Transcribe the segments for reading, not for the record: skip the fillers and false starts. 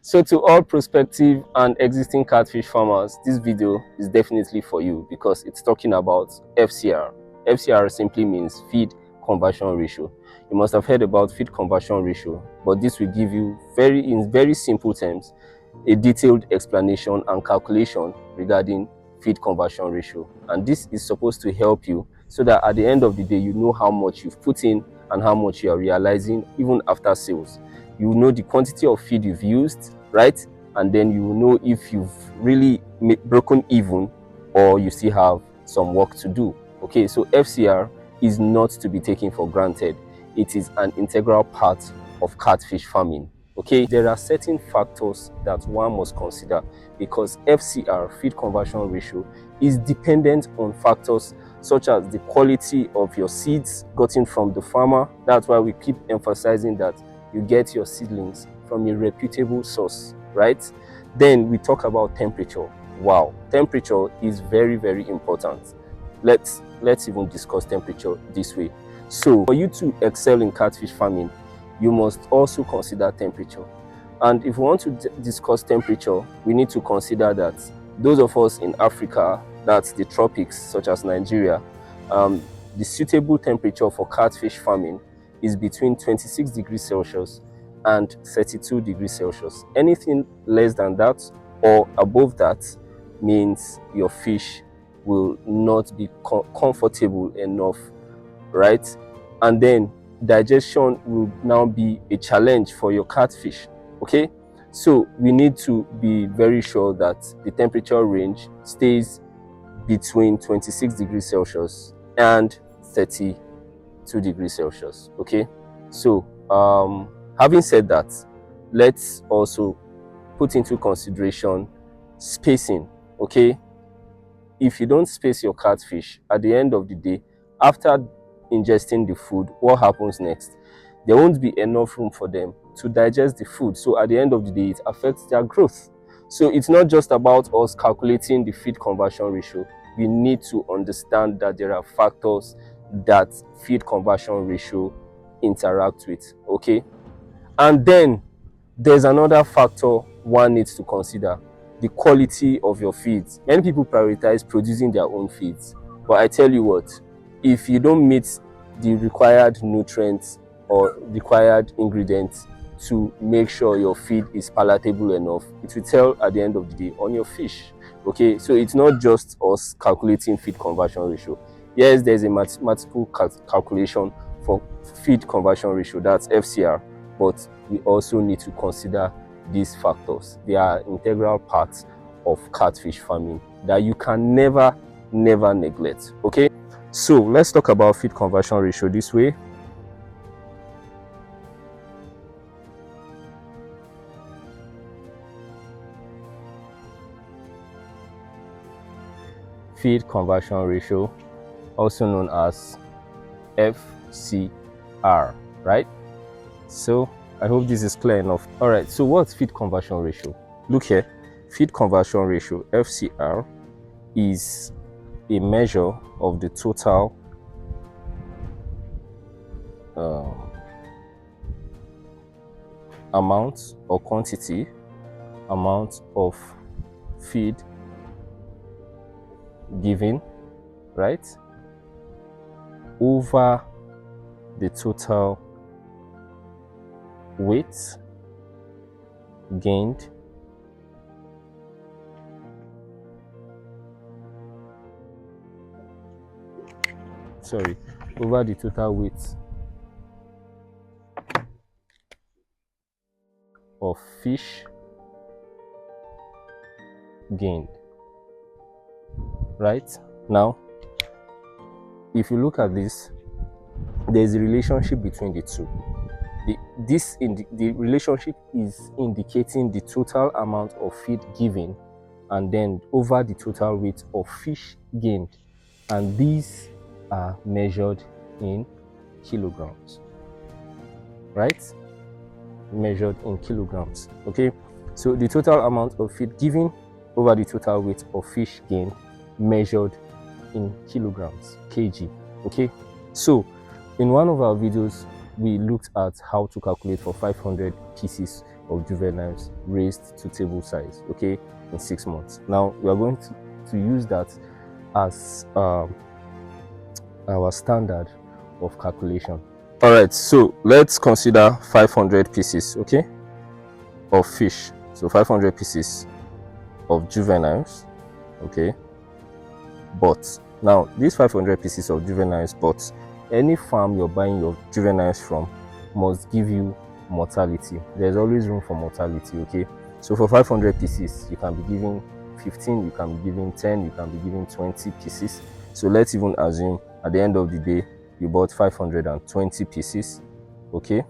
So to all prospective and existing catfish farmers, this video is definitely for you because it's talking about FCR. FCR simply means feed conversion ratio. You must have heard about feed conversion ratio, but this will give you in very simple terms a detailed explanation and calculation regarding feed conversion ratio. And this is supposed to help you so that at the end of the day, you know how much you've put in and how much you are realizing even after sales. You know the quantity of feed you've used, right? And then you will know if you've really broken even or you still have some work to do. Okay, so FCR is not to be taken for granted. It is an integral part of catfish farming. Okay, there are certain factors that one must consider because FCR, feed conversion ratio, is dependent on factors such as the quality of your seeds gotten from the farmer. That's why we keep emphasizing that you get your seedlings from a reputable source, right? Then we talk about temperature. Wow, temperature is very, very important. Let's even discuss temperature this way. So for you to excel in catfish farming, you must also consider temperature. And if we want to discuss temperature, we need to consider that those of us in Africa, that's the tropics, such as Nigeria, the suitable temperature for catfish farming is between 26 degrees Celsius and 32 degrees Celsius. Anything less than that or above that means your fish will not be comfortable enough, right? And then digestion will now be a challenge for your catfish. Okay, so we need to be very sure that the temperature range stays between 26 degrees Celsius and 32 degrees Celsius. Okay, so having said that, let's also put into consideration spacing. Okay, if you don't space your catfish, at the end of the day, after ingesting the food, what happens next? There won't be enough room for them to digest the food. So at the end of the day, it affects their growth. So it's not just about us calculating the feed conversion ratio. We need to understand that there are factors that feed conversion ratio interact with. Okay, and then there's another factor one needs to consider: the quality of your feeds. Many people prioritize producing their own feeds, but I tell you what, if you don't meet the required nutrients or required ingredients to make sure your feed is palatable enough, it will tell at the end of the day on your fish. Okay, so it's not just us calculating feed conversion ratio. Yes, there's a mathematical calculation for feed conversion ratio, that's FCR, but we also need to consider these factors. They are integral parts of catfish farming that you can never neglect. Okay, so let's talk about feed conversion ratio this way. Feed conversion ratio, also known as FCR, right? So I hope this is clear enough. All right, so what's feed conversion ratio? Look here, feed conversion ratio, FCR, is a measure of the total amount or quantity amount of feed given, right, over the total weight gained over the total weight of fish gained. Right now, if you look at this, there's a relationship between the two. The relationship is indicating the total amount of feed given and then over the total weight of fish gained, and these are measured in kilograms, right? Measured in kilograms. Okay, so the total amount of feed given over the total weight of fish gained measured in kilograms, kg. Okay, so in one of our videos we looked at how to calculate for 500 pieces of juveniles raised to table size, okay, in 6 months. Now we are going to use that as our standard of calculation. All right, so let's consider 500 pieces, okay, of fish. So 500 pieces of juveniles, okay. But now these 500 pieces of juveniles, but any farm you're buying your juveniles from must give you mortality. There's always room for mortality, okay. So for 500 pieces, you can be giving 15, you can be giving 10, you can be giving 20 pieces. So let's even assume at the end of the day you bought 520 pieces, okay,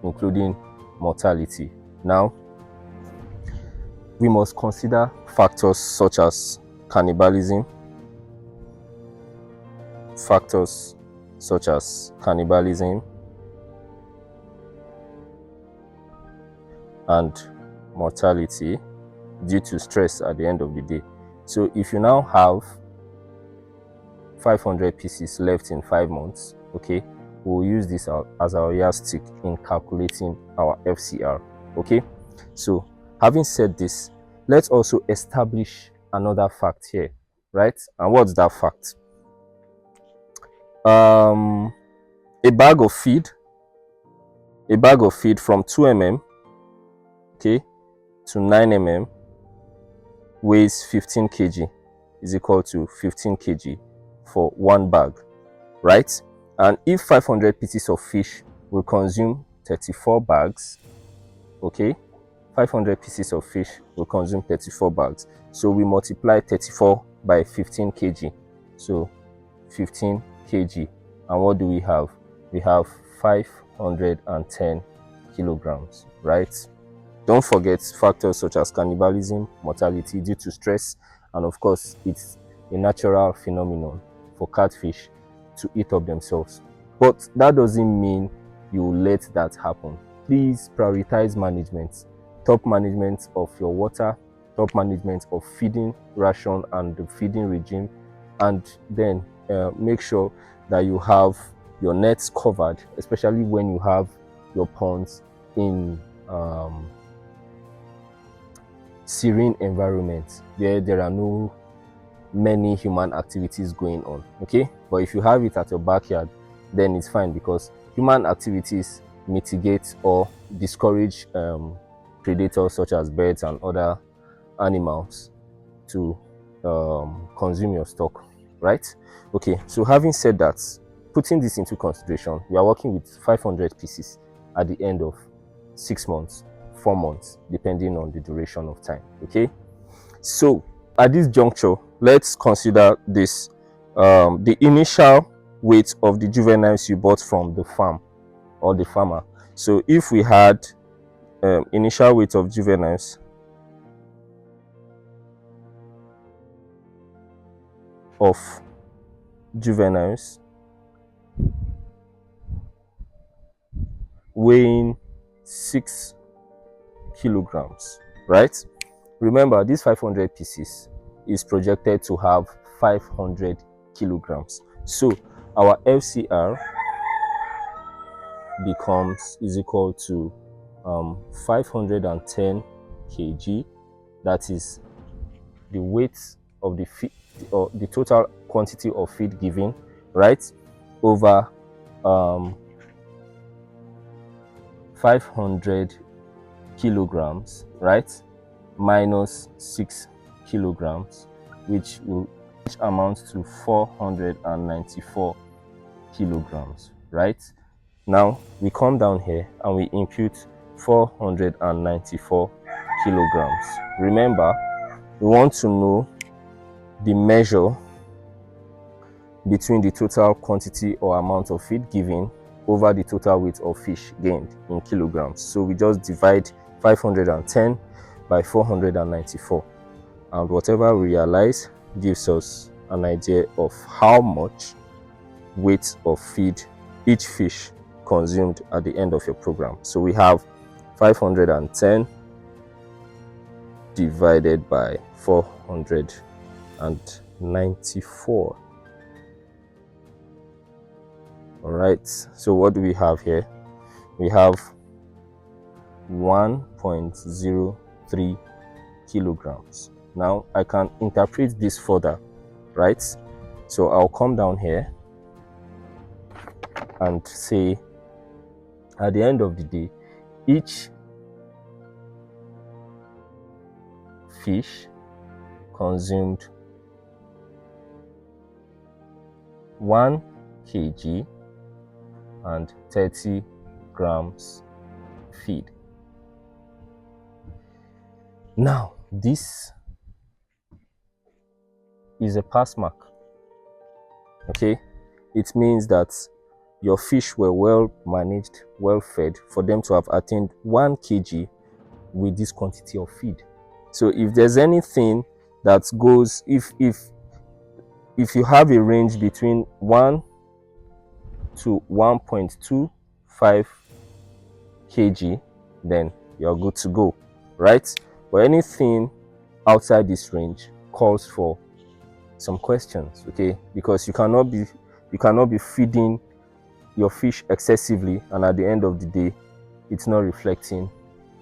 including mortality. Now we must consider factors such as cannibalism, and mortality due to stress at the end of the day. So if you now have 500 pieces left in 5 months, okay, we'll use this as our yardstick in calculating our FCR, okay. So having said this, let's also establish another fact here, right? And what's that fact? A bag of feed from 2 mm, okay, to 9 mm weighs 15 kg, is equal to 15 kg for 1 bag, right? And if 500 pieces of fish will consume 34 bags, okay, 500 pieces of fish will consume 34 bags. So we multiply 34 by 15 kg. So 15 kg. And what do we have? We have 510 kilograms, right? Don't forget factors such as cannibalism, mortality due to stress, and of course, it's a natural phenomenon for catfish to eat up themselves. But that doesn't mean you let that happen. Please prioritize management, top management of your water, top management of feeding ration and the feeding regime, and then make sure that you have your nets covered, especially when you have your ponds in serene environment where there are no many human activities going on, okay. But if you have it at your backyard, then it's fine, because human activities mitigate or discourage predators such as birds and other animals to consume your stock, right? Okay, so having said that, putting this into consideration, we are working with 500 pieces at the end of 6 months, 4 months, depending on the duration of time, okay. So at this juncture, let's consider this, the initial weight of the juveniles you bought from the farm or the farmer. So if we had initial weight of juveniles weighing 6 kilograms, right? Remember, this 500 pieces is projected to have 500 kilograms. So our FCR is equal to 510 kg. That is the weight of the feed, or the total quantity of feed given, right, over 500 kilograms, right, minus 6 kilograms, which amounts to 494 kilograms, right? Now we come down here and we impute 494 kilograms. Remember, we want to know the measure between the total quantity or amount of feed given over the total weight of fish gained in kilograms. So we just divide 510 by 494, and whatever we realize gives us an idea of how much weight of feed each fish consumed at the end of your program. So we have 510 divided by 494. All right, so what do we have here? We have 1.03 kilograms. Now I can interpret this further, right? So I'll come down here and say at the end of the day, each fish consumed 1 kg and 30 grams feed. Now this is a pass mark. Okay, it means that your fish were well managed, well fed for them to have attained 1 kg with this quantity of feed. So if there's anything that goes, if you have a range between 1 to 1.25 kg, then you're good to go, right? But anything outside this range calls for some questions, okay? Because you cannot be feeding your fish excessively, and at the end of the day, it's not reflecting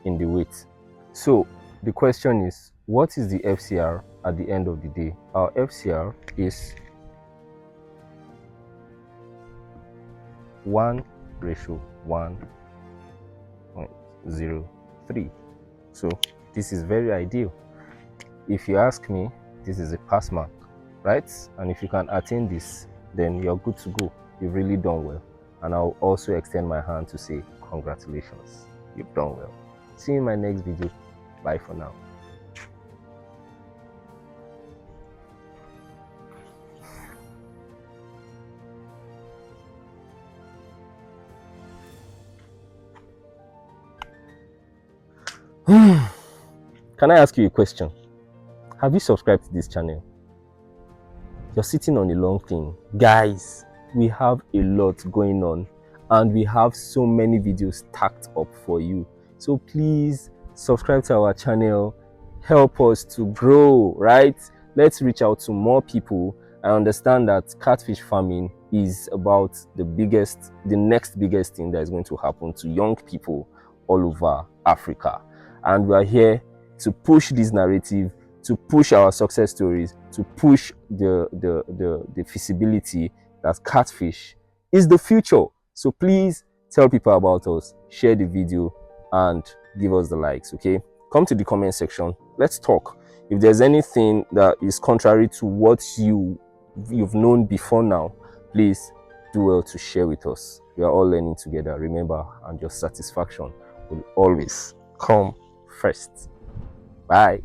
in the weight. So the question is, what is the FCR at the end of the day? Our FCR is 1:1.03. So this is very ideal. If you ask me, this is a pass mark, right? And if you can attain this, then you're good to go. You've really done well. And I'll also extend my hand to say congratulations, you've done well. See you in my next video. Bye for now. Can I ask you a question? Have you subscribed to this channel? You're sitting on a long thing. Guys, we have a lot going on and we have so many videos stacked up for you. So please subscribe to our channel. Help us to grow, right? Let's reach out to more people. I understand that catfish farming is about the next biggest thing that is going to happen to young people all over Africa. And we are here to push this narrative, to push our success stories, to push the feasibility that catfish is the future. So please tell people about us, share the video, and give us the likes, okay? Come to the comment section. Let's talk. If there's anything that is contrary to what you've known before now, please do well to share with us. We are all learning together, remember, and your satisfaction will always come first. Bye.